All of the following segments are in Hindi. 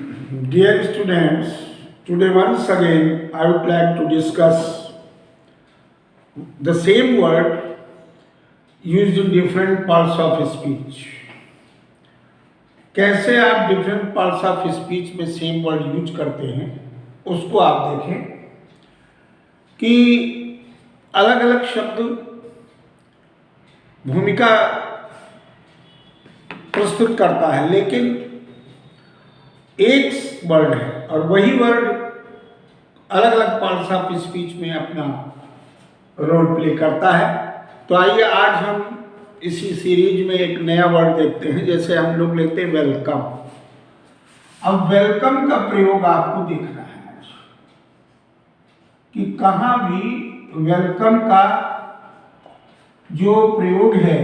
Dear students, today once again I would like to discuss the same word used in different parts of speech. कैसे आप डिफरेंट पार्ट्स ऑफ स्पीच में सेम वर्ड यूज करते हैं उसको आप देखें कि अलग अलग शब्द भूमिका प्रस्तुत करता है, लेकिन एक वर्ड है और वही वर्ड अलग अलग पार्ट्स ऑफ स्पीच में अपना रोल प्ले करता है। तो आइए आज हम इसी सीरीज में एक नया वर्ड देखते हैं। जैसे हम लोग लेते हैं वेलकम। अब वेलकम का प्रयोग आपको देखना है कि कहाँ भी वेलकम का जो प्रयोग है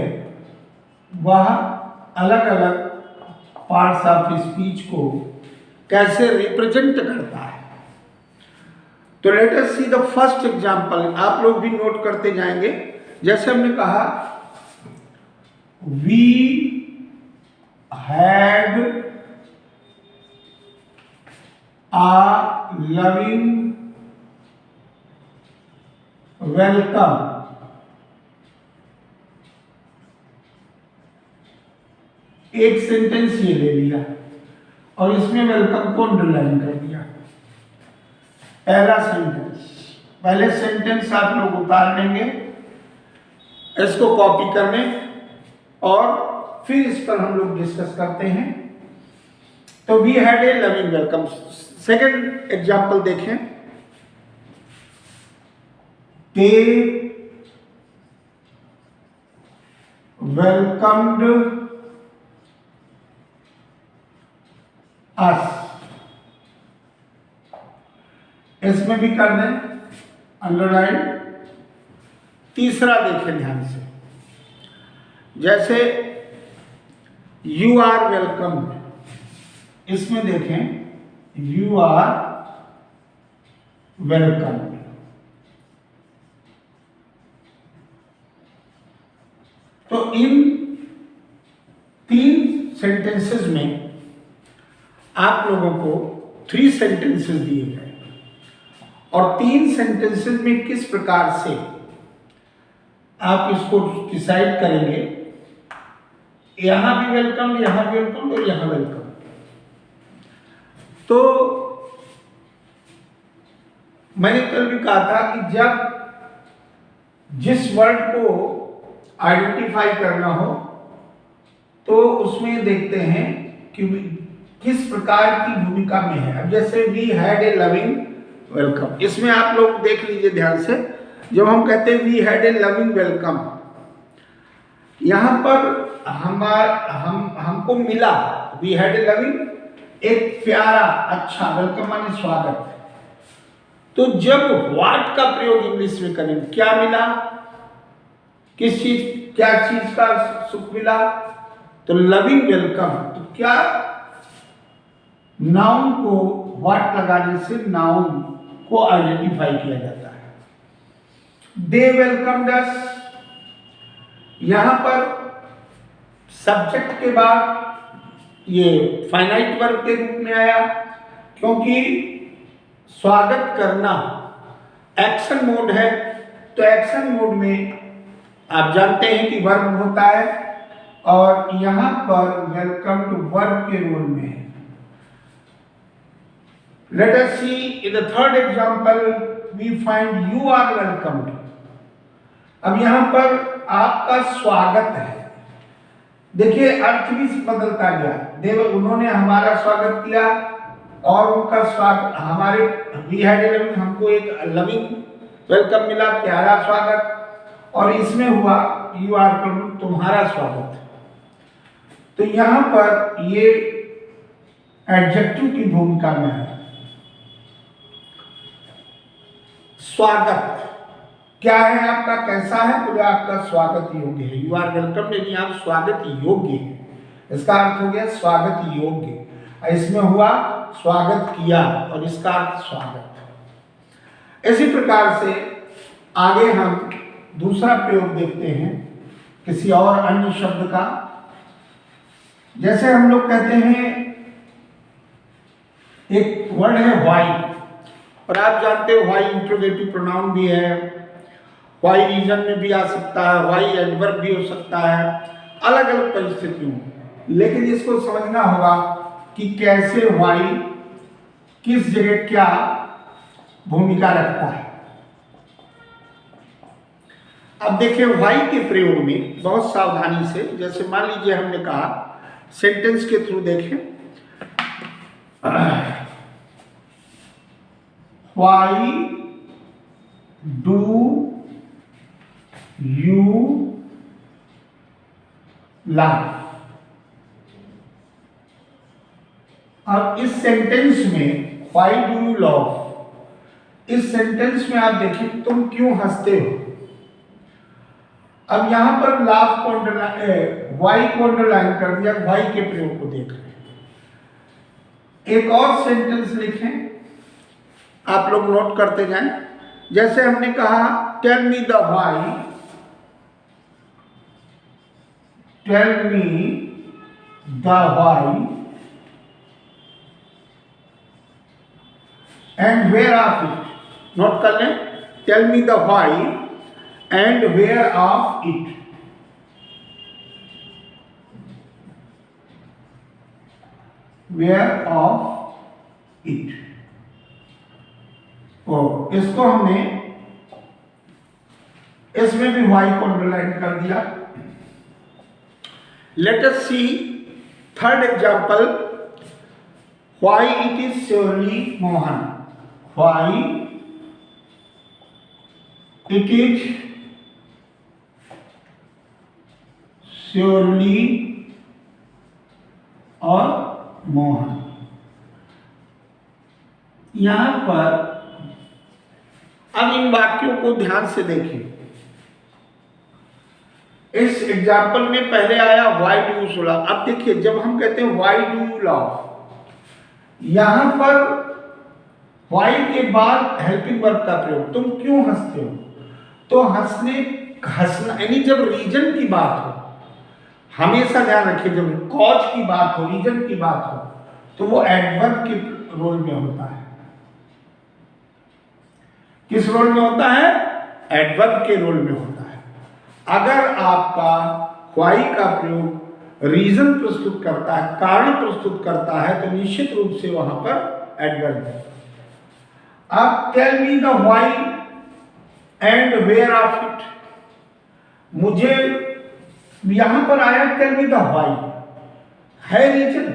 वह अलग अलग पार्ट्स ऑफ स्पीच को कैसे रिप्रेजेंट करता है। तो let us see the first example. आप लोग भी नोट करते जाएंगे। जैसे हमने कहा we had a loving welcome. एक सेंटेंस ये ले लिया और इसमें वेलकम को अंडरलाइन कर दिया। पहला सेंटेंस, पहले सेंटेंस आप लोग उतार लेंगे, इसको कॉपी करने और फिर इस पर हम लोग डिस्कस करते हैं। तो we had a loving welcome. Second example देखें, दे वेलकम्ड अस। इसमें भी कर दें अंडरलाइन। तीसरा देखें ध्यान से, जैसे यू आर वेलकम, इसमें देखें यू आर वेलकम। तो इन तीन सेंटेंसेस में आप लोगों को 3 सेंटेंसेस दिए गए और 3 सेंटेंसेस में किस प्रकार से आप इसको डिसाइड करेंगे। यहां भी वेलकम, यहां भी वेलकम और यहां वेलकम। तो मैंने कल भी कहा था कि जब जिस वर्ड को आइडेंटिफाई करना हो तो उसमें देखते हैं कि किस प्रकार की भूमिका में है। अब जैसे we had a loving welcome, इसमें आप लोग देख लीजिए ध्यान से। जब हम कहते हैं we had a loving welcome, यहां पर हमको मिला, वी हैड ए लविंग एक प्यारा अच्छा वेलकम माने स्वागत। तो जब व्हाट का प्रयोग इंग्लिश में करें, क्या मिला, किस चीज, क्या चीज का सुख मिला, तो लविंग वेलकम। तो क्या नाउन को व्हाट लगाने से नाउन को आइडेंटिफाई किया जाता है। दे वेलकम्ड अस, यहां पर सब्जेक्ट के बाद ये फाइनाइट वर्ब के रूप में आया, क्योंकि स्वागत करना एक्शन मोड है। तो एक्शन मोड में आप जानते हैं कि वर्ब होता है और यहां पर वेलकम टू वर्ब के रोल में है। Let us see in the third example we find you are welcomed। अब यहां पर आपका स्वागत है। देखिए अर्थ भी बदलता गया। देव उन्होंने हमारा स्वागत किया और उनका स्वागत हमारे वी हैड ए लविंग, हमको एक लविंग वेलकम मिला, प्यारा स्वागत। और इसमें हुआ यू आर वेलकम, तुम्हारा स्वागत। तो यहां पर ये एडजेक्टिव की भूमिका में है। स्वागत क्या है आपका, कैसा है, बोले आपका स्वागत योग्य है। यू आर वेलकम यानी आप स्वागत योग्य है, इसका अर्थ हो गया स्वागत योग्य। इसमें हुआ स्वागत किया और इसका अर्थ स्वागत। इसी प्रकार से आगे हम दूसरा प्रयोग देखते हैं किसी और अन्य शब्द का। जैसे हम लोग कहते हैं एक वर्ड है व्हाई, और आप जानते हो व्हाई इंट्रोगेटिव प्रोनाउन भी है, व्हाई रीजन में भी आ सकता है, व्हाई एडवर्ब भी हो सकता है, अलग अलग परिस्थितियों में। लेकिन इसको समझना होगा कि कैसे व्हाई किस जगह क्या भूमिका रखता है। अब देखिए व्हाई के प्रयोग में बहुत सावधानी से, जैसे मान लीजिए हमने कहा सेंटेंस के थ्रू देखें, व्हाई डू यू लव। अब इस सेंटेंस में व्हाई डू यू लव, इस सेंटेंस में आप देखिए तुम क्यों हंसते हो। अब यहां पर लाफ को अंडरलाइन, वाई को अंडरलाइन कर दिया, वाई के प्रयोग को देख रहे हैं। एक और सेंटेंस लिखें, आप लोग नोट करते जाएं। जैसे हमने कहा tell me the why, tell me the why and where of it. Note कर लें, tell me the why and where of it। where of it। इसको हमने, इसमें भी वाई को अंडरलाइन कर दिया। Let us see third example, why it is surely Mohan. Why it is surely और मोहन। यहां पर अब इन वाक्यों को ध्यान से देखिए। इस एग्जाम्पल में पहले आया व्हाई डू यू लव। अब देखिए जब हम कहते हैं व्हाई डू यू लव, यहां पर व्हाई के बाद हेल्पिंग वर्ब का प्रयोग, तुम क्यों हंसते हो। तो हंसना यानी जब रीजन की बात हो, हमेशा ध्यान रखिए जब कॉज की बात हो, रीजन की बात हो, तो वो एडवर्ब के रोल में होता है। किस रोल में होता है? एडवर्ब के रोल में होता है। अगर आपका व्हाई का प्रयोग रीजन प्रस्तुत करता है, कारण प्रस्तुत करता है, तो निश्चित रूप से वहां पर एडवर्ब है। अब tell me the why and where of it, मुझे यहां पर आया टेल मी द व्हाई, है रीजन,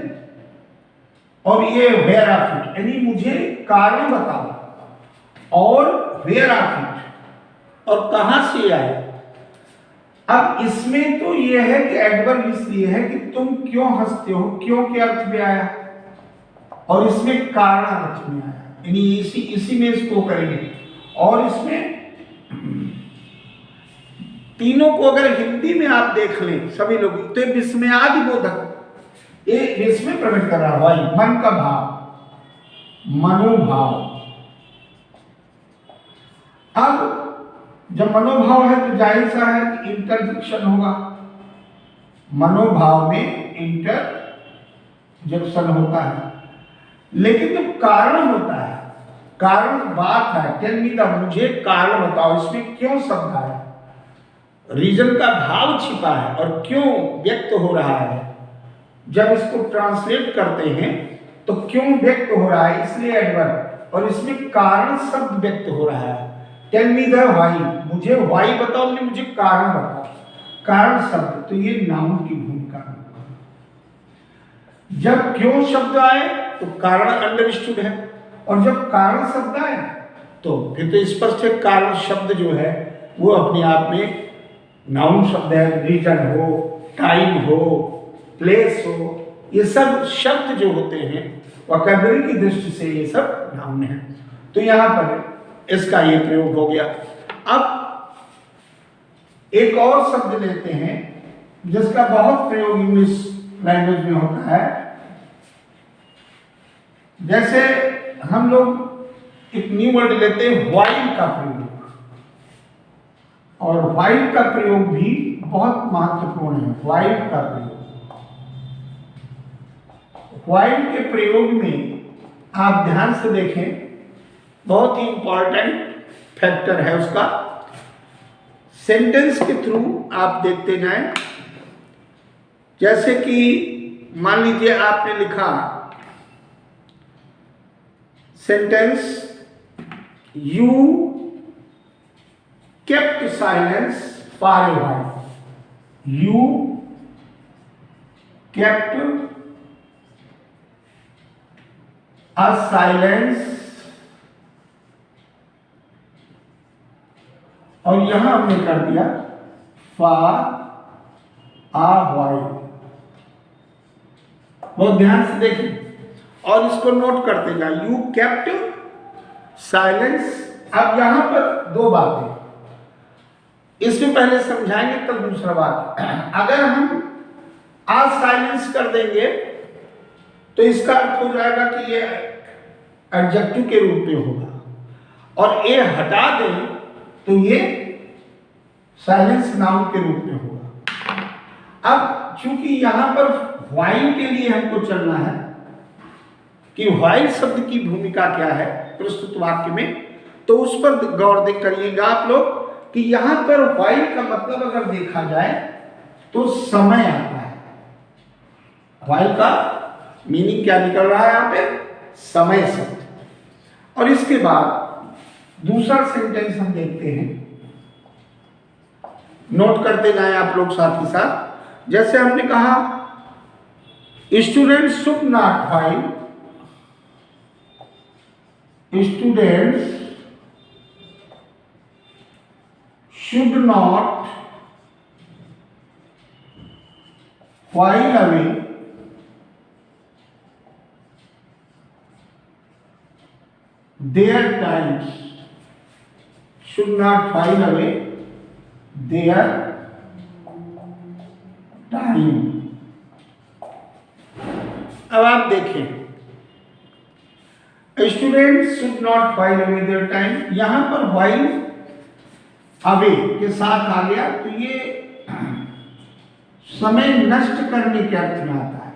और ये वेयर ऑफ इट यानी मुझे कारण बताओ, और वेयर ऑफ इट और कहां से आए। अब इसमें तो यह है कि एडवर्ब इसलिए है कि तुम क्यों हंसते हो, क्यों के अर्थ में आया, और इसमें कारण अर्थ में आया, यानी इसी में इसको करेंगे। और इसमें तीनों को अगर हिंदी में आप देख लें सभी लोग, तो विस्मयादि बोधक, ये विस्मय प्रकट कर रहा है, मन का भाव, मनोभाव। अब जब मनोभाव है तो जाहिर सा है कि इंटरजेक्शन होगा, मनोभाव में इंटरजेक्शन होता है। लेकिन जब कारण होता है, कारण बात है, टेल मी द, मुझे कारण बताओ, इसमें क्यों शब्द आया, रीजन का भाव छिपा है और क्यों व्यक्त हो रहा है। जब इसको ट्रांसलेट करते हैं तो क्यों व्यक्त हो रहा है, इसलिए एडवर्ब, और इसमें कारण शब्द व्यक्त हो रहा है। टेल मी द व्हाई, मुझे व्हाई बताओ, मुझे कारण बताओ, कारण शब्द, तो ये नाउन की भूमिका है। जब क्यों शब्द आए तो कारण अंडरस्टूड है, और जब कारण शब्द आए तो फिर तो स्पष्ट है कारण शब्द जो है वो अपने आप में नाउन शब्द है। रीजन हो, टाइम हो, प्लेस हो, ये सब शब्द जो होते हैं वोकैबुलरी की दृष्टि से ये सब नाउन है। तो यहां पर इसका ये प्रयोग हो गया। अब एक और शब्द लेते हैं जिसका बहुत प्रयोग इंग्लिश लैंग्वेज में होता है। जैसे हम लोग एक न्यू वर्ड लेते हैं व्हाइल का प्रयोग, और व्हाइल का प्रयोग भी बहुत महत्वपूर्ण है। व्हाइल का प्रयोग, व्हाइल के प्रयोग में आप ध्यान से देखें, बहुत ही इंपॉर्टेंट फैक्टर है उसका। सेंटेंस के थ्रू आप देखते जाएं। जैसे कि मान लीजिए आपने लिखा sentence, you kept silence for a while. You kept a silence, और यहां हमने कर दिया फॉर अ व्हाइल। बहुत ध्यान से देखें और इसको नोट करते जाए। You kept silence. अब यहां पर दो बातें, इसमें पहले समझाएंगे तब दूसरा बात। अगर हम आज साइलेंस कर देंगे तो इसका अर्थ हो जाएगा कि ये एडजेक्टिव के रूप में होगा, और ए हटा दें तो ये साइलेंस नाउन के रूप में होगा। अब चूंकि यहां पर व्हाइल के लिए हमको चलना है कि व्हाइल शब्द की भूमिका क्या है प्रस्तुत वाक्य में, तो उस पर गौर करिएगा आप लोग कि यहां पर व्हाइल का मतलब अगर देखा जाए तो समय आता है। व्हाइल का मीनिंग क्या निकल रहा है यहां पे? समय शब्द। और इसके बाद दूसरा सेंटेंस हम देखते हैं, नोट करते जाएं आप लोग साथ ही साथ। जैसे हमने कहा students should not while, students should not while away their times, should not while away their time। अब आप देखें, students should not while away their time, यहां पर व्हाइल अवे के साथ आ गया तो ये समय नष्ट करने के अर्थ में आता है।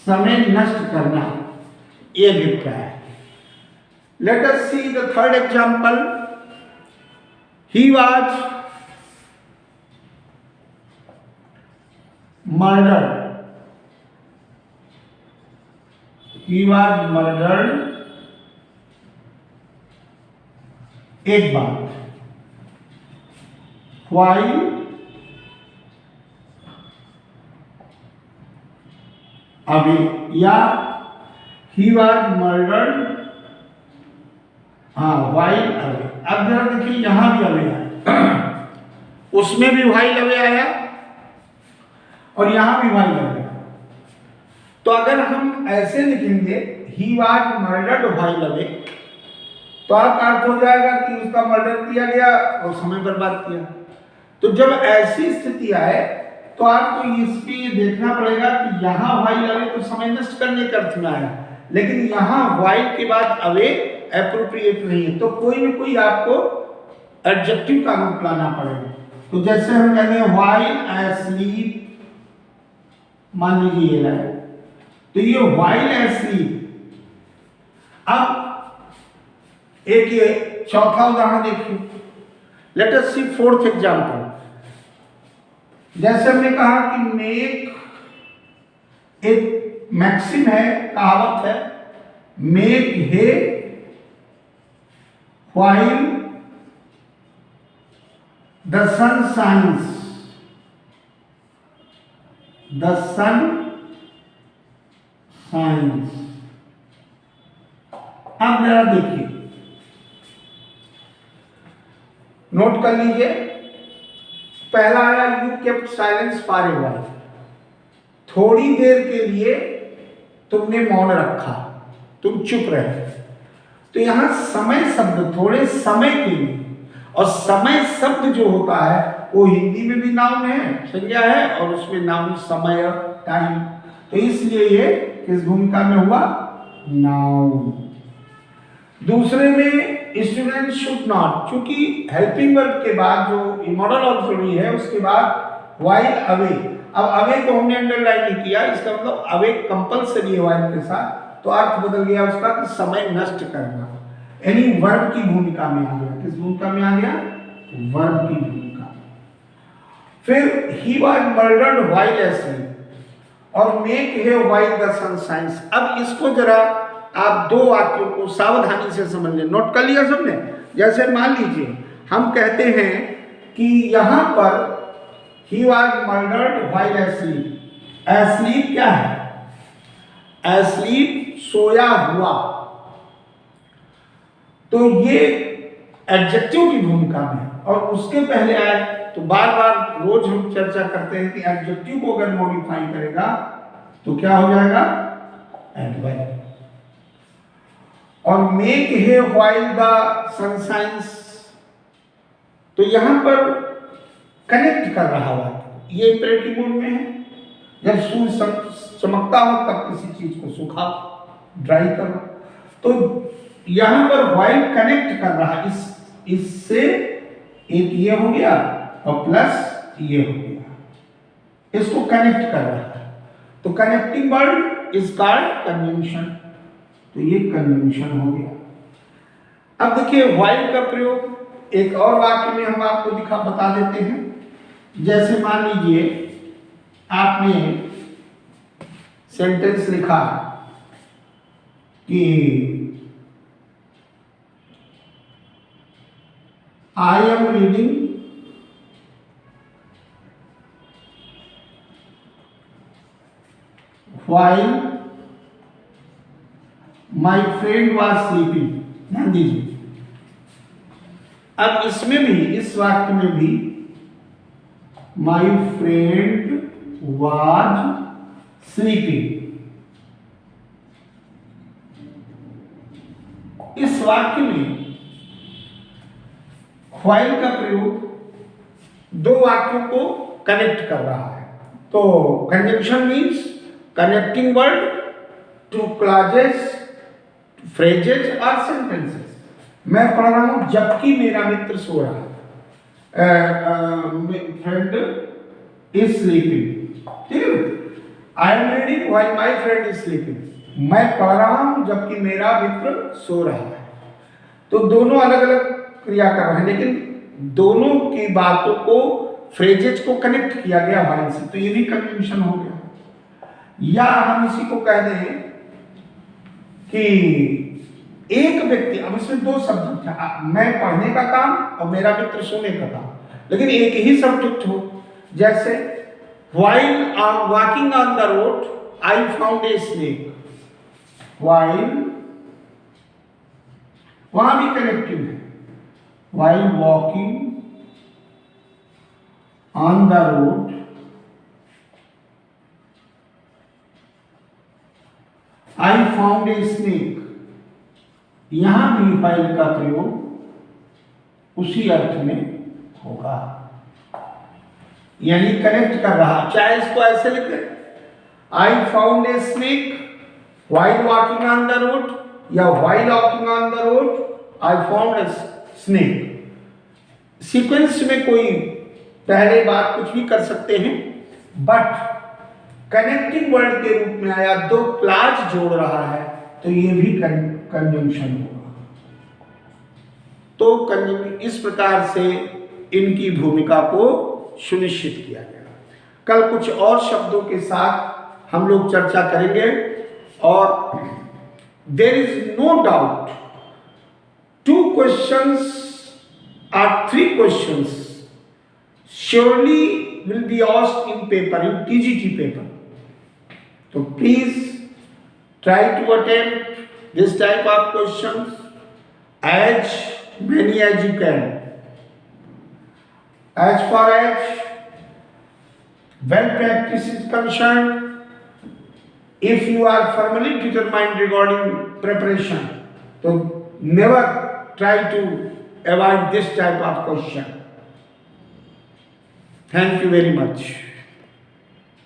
समय नष्ट करना ये अभिप्राय है। Late us see the third example. He was murdered, he was murdered. एक बात, व्हाइल अवे, या he was murdered while away. अब जरा देखिए यहां भी अवे आया, उसमें भी व्हाइल अवे आया और यहां भी व्हाइल अवे। तो अगर हम ऐसे लिखेंगे he was murdered while away, तो आपका अर्थ हो जाएगा कि उसका मर्डर किया गया और समय बर्बाद किया। तो जब ऐसी स्थिति आए तो आपको इस पे ये देखना पड़ेगा कि यहाँ व्हाइल अवे तो समय नष्ट करने के अर्थ में आया, लेकिन यहाँ व्हाइल के बाद अवे एप्रोप्रिएट नहीं है, तो कोई न कोई आपको एडजेक्टिव का रूप लाना पड़ेगा। तो जैसे हम कहते हैं व्हाइल एस्लीप, मान लीजिए ये लाए, तो ये व्हाइल एस्लीप। अब एक ये चौथा उदाहरण देखिए, late us C fourth example. जैसे हमने कहा कि मेक, एक मैक्सिम है, कहावत है, make hay while the sun shines, the sun shines. अब जरा देखिए, नोट कर लीजिए, पहला आया you kept silence for a while, थोड़ी देर के लिए तुमने मौन रखा, तुम चुप रहे। तो यहां समय शब्द थोड़े समय के लिए, और समय शब्द जो होता है वो हिंदी में भी नाउन है, संज्ञा है, और उसमें नाउन समय, टाइम, तो इसलिए ये किस भूमिका में हुआ? नाउन। दूसरे में स्टूडेंट शुड नॉट, चूंकि हेल्पिंग वर्ब के बाद जो मॉडल ऑक्सिलरी है उसके बाद व्हाइल अवे, अब अवे को हमने अंडरलाइन नहीं किया, इसका मतलब अवे कंपल्सरी है वाइल के साथ, तो अर्थ बदल गया उसका कि समय नष्ट करना, यानी वर्ब की भूमिका में आ गया। किस भूमिका में आ गया? वर्ब की भूमिका। फिर he was murdered while asleep और मेक है व्हाइल द सन शाइन्स। अब इसको जरा आप दो वाक्यों को सावधानी से समझ लें। नोट कर लिया सबने? जैसे मान लीजिए हम कहते हैं कि यहां पर he was murdered while asleep। asleep क्या है? asleep सोया हुआ, तो ये एडजेक्टिव की भूमिका में और उसके पहले आए, तो बार बार रोज हम चर्चा करते हैं कि एडजेक्टिव को अगर मॉडिफाई करेगा तो क्या हो जाएगा? एडवर्ब। और मेक है व्हाइल द सन शाइन्स, तो यहां पर कनेक्ट कर रहा है, ये इंपेरेटिव मोड में है। जब सूर्य चमकता हो तब किसी चीज को सुखाओ, ड्राई करो, तो यहां पर व्हाइल कनेक्ट कर रहा है, इससे एक ये हो गया और प्लस ये हो गया, इसको कनेक्ट कर रहा है। तो connecting word is called conjunction, तो ये कंजंक्शन हो गया। अब देखिए व्हाइल का प्रयोग एक और वाक्य में हम आपको बता देते हैं। जैसे मान लीजिए आपने सेंटेंस लिखा कि I am reading while my friend was sleeping. ध्यान दीजिए, अब इसमें भी, इस वाक्य में भी माई फ्रेंड वाज स्लीपिंग, इस वाक्य में व्हाइल का प्रयोग दो वाक्यों को कनेक्ट कर रहा है। तो conjunction means connecting word to clauses, phrases और सेंटेंसेस। मैं पढ़ रहा हूं जबकि मेरा मित्र सो रहा है, फ्रेंड इज स्लीपिंग, ठीक है। I am reading while my friend is sleeping, मैं पढ़ रहा हूं जबकि मेरा मित्र सो रहा है। तो दोनों अलग अलग क्रिया कर रहे हैं, लेकिन दोनों की बातों को, फ्रेजेस को कनेक्ट किया गया व्हाइल से, तो ये भी कंजंक्शन हो गया। या हम इसी को कह दें कि एक व्यक्ति, अब इसमें दो सब्जेक्ट है, मैं पढ़ने का काम और मेरा मित्र सोने का काम, लेकिन एक ही सब्जेक्ट हो। जैसे while walking on the road I found a snake, while, वहां भी कनेक्टिव है, while walking on the road I found a snake, यहां भी व्हाइल का प्रयोग उसी अर्थ में होगा, यानी कनेक्ट कर रहा। चाहे इसको ऐसे लिखे, I found a snake while walking on the road, या while walking on the road I found a snake. Sequence में कोई पहले बात कुछ भी कर सकते हैं, बट कनेक्टिंग वर्ड के रूप में आया, दो क्लॉज जोड़ रहा है, तो ये भी कंजंक्शन होगा। तो इस प्रकार से इनकी भूमिका को सुनिश्चित किया गया। कल कुछ और शब्दों के साथ हम लोग चर्चा करेंगे, और there is no doubt 2 questions or 3 questions surely will be asked in paper, in TGT paper. So please try to attempt this type of questions, as many as you can. As far as well practice is concerned, if you are firmly determined regarding preparation, so never try to avoid this type of question. Thank you very much.